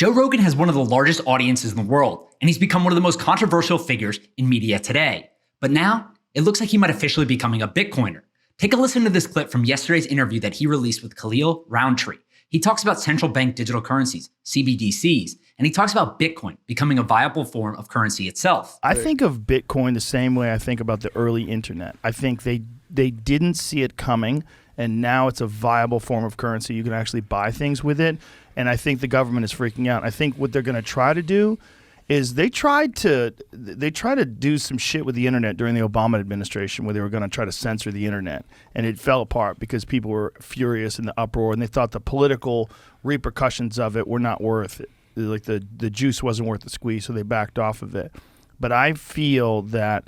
Joe Rogan has one of the largest audiences in the world, and he's become one of the most controversial figures in media today. But now, it looks like he might officially be becoming a Bitcoiner. Take a listen to this clip from yesterday's interview that he released with Khalil Roundtree. He talks about central bank digital currencies, CBDCs, and he talks about Bitcoin becoming a viable form of currency itself. I think of Bitcoin the same way I think about the early internet. I think they didn't see it coming, and now it's a viable form of currency. You can actually buy things with it, and I think the government is freaking out. I think what they're going to try to do is they tried to do some shit with the internet during the Obama administration where they were going to try to censor the internet, and it fell apart because people were furious in the uproar, and they thought the political repercussions of it were not worth it. Like the juice wasn't worth the squeeze, so they backed off of it. But I feel that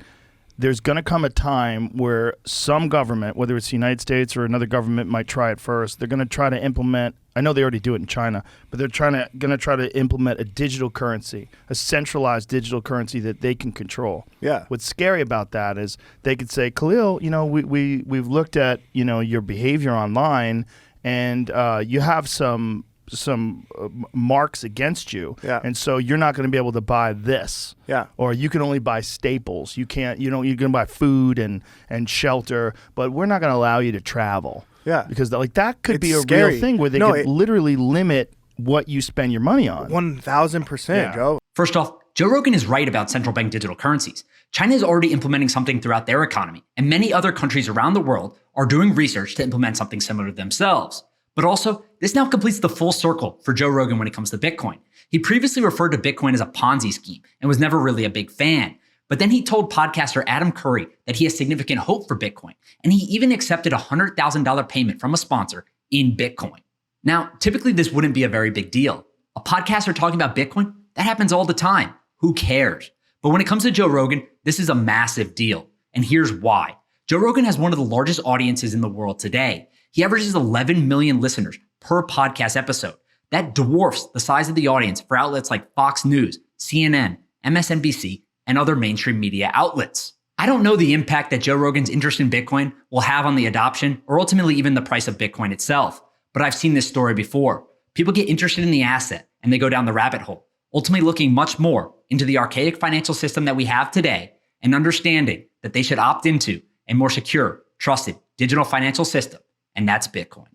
there's going to come a time where some government, whether it's the United States or another government, might try it first. They're going to try to implement, I know they already do it in China, but they're going to try to implement a digital currency, a centralized digital currency that they can control. Yeah. What's scary about that is they could say, Khalil, we've looked at, your behavior online, and you have some marks against you, and so you're not going to be able to buy this, or you can only buy staples. You can't, you're going to buy food and shelter, but we're not going to allow you to travel, because that could be a scary. real thing where they could literally limit what you spend your money on. 1,000%, Joe. First off, Joe Rogan is right about central bank digital currencies. China is already implementing something throughout their economy, and many other countries around the world are doing research to implement something similar themselves. But also, this now completes the full circle for Joe Rogan when it comes to Bitcoin. He previously referred to Bitcoin as a Ponzi scheme and was never really a big fan. But then he told podcaster Adam Curry that he has significant hope for Bitcoin, and he even accepted a $100,000 payment from a sponsor in Bitcoin. Now, typically this wouldn't be a very big deal. A podcaster talking about Bitcoin, that happens all the time. Who cares? But when it comes to Joe Rogan, this is a massive deal. And here's why. Joe Rogan has one of the largest audiences in the world today. He averages 11 million listeners per podcast episode. That dwarfs the size of the audience for outlets like Fox News, CNN, MSNBC, and other mainstream media outlets. I don't know the impact that Joe Rogan's interest in Bitcoin will have on the adoption or ultimately even the price of Bitcoin itself, but I've seen this story before. People get interested in the asset and they go down the rabbit hole, ultimately looking much more into the archaic financial system that we have today and understanding that they should opt into a more secure, trusted digital financial system. And that's Bitcoin.